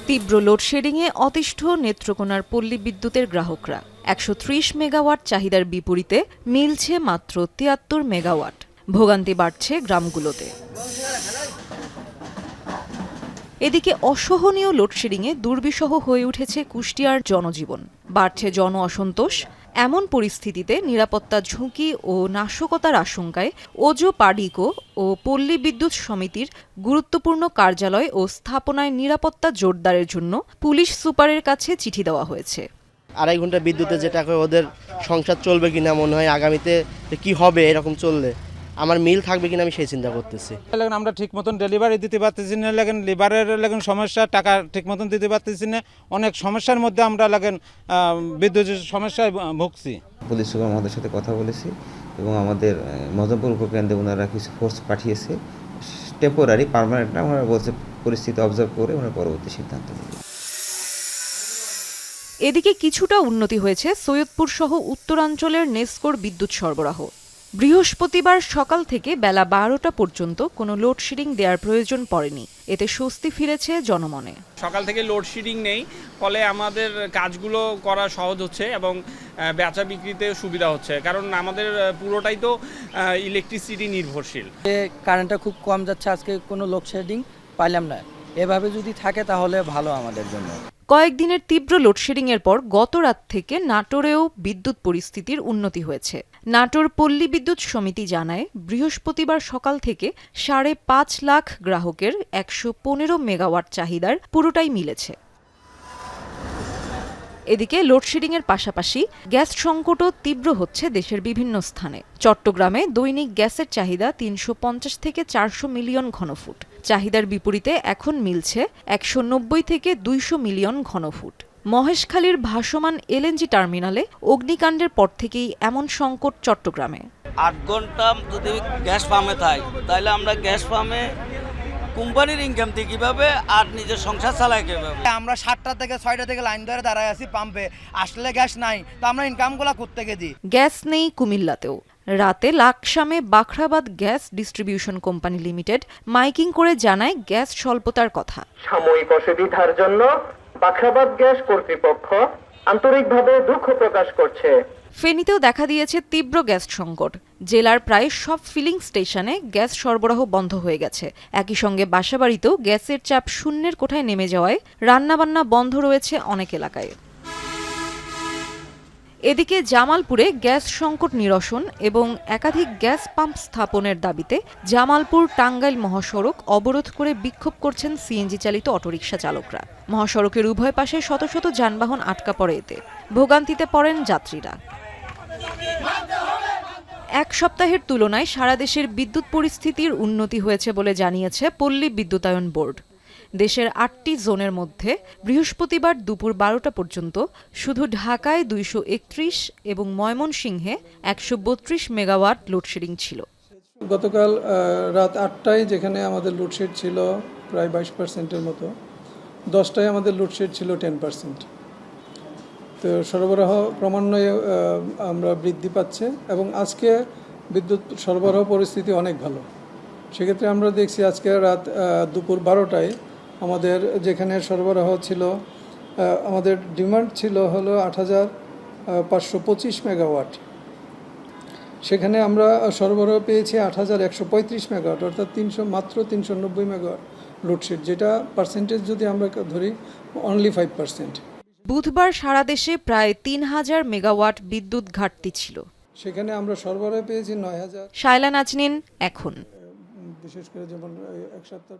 তীব্র লোডশেডিংয়ে অতিষ্ঠ নেত্রকোনার পল্লী বিদ্যুতের গ্রাহকরা ১৩০ মেগাওয়াট চাহিদার বিপরীতে মিলছে মাত্র ৭৩ মেগাওয়াট। ভোগান্তি বাড়ছে গ্রামগুলোতে। এদিকে অসহনীয় লোডশেডিংয়ে দুর্বিষহ হয়ে উঠেছে কুষ্টিয়ার জনজীবন। বাড়ছে জন অসন্তোষ। এমন পরিস্থিতিতে নিরাপত্তা ঝুঁকি ও নাশকতার আশঙ্কায় ওজো পাডিকো ও পল্লী বিদ্যুৎ সমিতির গুরুত্বপূর্ণ কার্যালয় ও স্থাপনায় নিরাপত্তা জোরদারের জন্য পুলিশ সুপারের কাছে চিঠি দেওয়া হয়েছে। ২.৫ ঘন্টা বিদ্যুতে যেটা করে ওদের সংসার চলবে কিনা, মনে হয় আগামীতে কি হবে, এরকম চললে আমার মিল থাকবে কিনা আমি সেই চিন্তা করতেছি। আমরা ঠিক মতন ডেলিভারি দিতে পারতেছি না, লিভারের সমস্যা, টাকা ঠিক মতন দিতে পারতেছি না, অনেক সমস্যার মধ্যে আমরা বিদ্যুতের সমস্যায় ভুগছি। পুলিশ সুপার আমাদের সাথে কথা বলেছি এবং আমাদের মজমপুর উপকেন্দ্রে ওনারা কিছু ফোর্স পাঠিয়েছে, টেম্পোরারি, পার্মানেন্ট না। ওনারা বলছে পরিস্থিতি অবজার্ভ করে ওনারা পরবর্তী সিদ্ধান্ত নেবে। এদিকে কিছুটা উন্নতি হয়েছে সৈয়দপুর সহ উত্তরাঞ্চলের নেসকোর বিদ্যুৎ সরবরাহ। বৃহস্পতিবার সকাল থেকে বেলা ১২টা পর্যন্ত কোনো লোডশেডিং দেওয়ার প্রয়োজন পড়েনি। এতে স্বস্তি ফিরেছে জনমনে। সকাল থেকে লোডশেডিং নেই, ফলে আমাদের কাজগুলো করা সহজ হচ্ছে এবং বেচা বিক্রিতে সুবিধা হচ্ছে, কারণ আমাদের পুরোটাই তো ইলেকট্রিসিটি নির্ভরশীল। কারেন্টটা খুব কম যাচ্ছে, আজকে কোনো লোডশেডিং পাইলাম না। এভাবে যদি থাকে তাহলে ভালো আমাদের জন্য। কয়েকদিনের তীব্র লোডশেডিংয়ের পর গত রাত থেকে নাটোরেও বিদ্যুৎ পরিস্থিতির উন্নতি হয়েছে। নাটোর পল্লী বিদ্যুৎ সমিতি জানায়, বৃহস্পতিবার সকাল থেকে ৫.৫ লাখ গ্রাহকের ১১৫ মেগাওয়াট চাহিদার পুরোটাই মিলেছে। এদিকে লোডশেডিংয়ের পাশাপাশি গ্যাস সংকটও তীব্র হচ্ছে দেশের বিভিন্ন স্থানে। চট্টগ্রামে দৈনিক গ্যাসের চাহিদা ৩৫০ থেকে ৪০০ মিলিয়ন ঘনফুট। চাহিদার বিপরীতে এখন মিলছে ১৯০ থেকে ২০০ মিলিয়ন ঘনফুট। মহেশখালীর ভাসমান এলএনজি টার্মিনালে অগ্নিকাণ্ডের পর থেকেই এমন সংকট চট্টগ্রামে। ৮ ঘন্টা যদি গ্যাস পাম্পে থাই, তাহলে আমরা গ্যাস পাম্পে কোম্পানির ইনকাম দিয়ে কীভাবে আর নিজের সংসার চালায় কীভাবে? আমরা ৭টা থেকে ৬টা থেকে লাইন ধরে দাঁড়ায় আছি পাম্পে, আসলে গ্যাস নাই, তো আমরা ইনকামগুলো করতে গেছি। গ্যাস নেই কুমিল্লাতেও। রাতে লাকসামে Bakhrabad gas distribution company limited মাইকিং করে জানায় গ্যাস স্বল্পতার কথা। সাময়িক অসুবিধার জন্য বাখরাবাদ গ্যাস কর্তৃপক্ষ আন্তরিকভাবে দুঃখ প্রকাশ করছে। ফেনীতেও দেখা দিয়েছে তীব্র গ্যাস সংকট। জেলার প্রায় সব ফিলিং স্টেশনে গ্যাস সরবরাহ বন্ধ হয়ে গেছে। একই সঙ্গে বাসাবাড়িতেও গ্যাসের চাপ শূন্যের কোঠায় নেমে যাওয়ায় রান্নাবান্না বন্ধ রয়েছে অনেক এলাকায়। এদিকে জামালপুরে গ্যাস সংকট নিরসন এবং একাধিক গ্যাস পাম্প স্থাপনের দাবিতে জামালপুর টাঙ্গাইল মহাসড়ক অবরোধ করে বিক্ষোভ করছেন সিএনজি চালিত অটোরিকশা চালকরা। মহাসড়কের উভয় পাশে শত শত যানবাহন আটকা পড়ে, এতে ভোগান্তিতে পড়েন যাত্রীরা। এক সপ্তাহের তুলনায় সারা দেশের বিদ্যুৎ পরিস্থিতির উন্নতি হয়েছে বলে জানিয়েছে পল্লী বিদ্যুতায়ন বোর্ড। দেশের ৮টি জোনের মধ্যে বৃহস্পতিবার দুপুর ১২টা পর্যন্ত শুধু ঢাকায় ২৩১ এবং ময়মনসিংহে ১৩২ মেগাওয়াট লোডশেডিং ছিল। গতকাল রাত ৮টায় যেখানে আমাদের লোডশেড ছিল প্রায় ২২%-এর মতো, ১০টায় আমাদের লোডশেড ছিল 10%। তো সরবরাহ ক্রমান্বয়ে আমরা বৃদ্ধি পাচ্ছে এবং আজকে বিদ্যুৎ সরবরাহ পরিস্থিতি অনেক ভালো। সেক্ষেত্রে আমরা দেখছি আজকে রাত দুপুর ১২টায় আমাদের যেখানে সরবরাহ ছিল, আমাদের ডিমান্ড ছিল হলো ৮৫২৫ মেগাওয়াট, সেখানে আমরা সরবরাহ পেয়েছি ৮১৩৫ মেগাওয়াট, অর্থাৎ মাত্র ৩৯০ মেগাওয়াট লোডশেড, যেটা পার্সেন্টেজ যদি আমরা ধরি অনলি 5%। বুধবার সারা দেশে প্রায় ৩,০০০ মেগাওয়াট বিদ্যুৎ ঘাটতি ছিল। সেখানে আমরা সরবরাহ পেয়েছি ৯,০০০। শায়লা নাজনীন, এখন। বিশেষ করে যেমন এক সপ্তাহ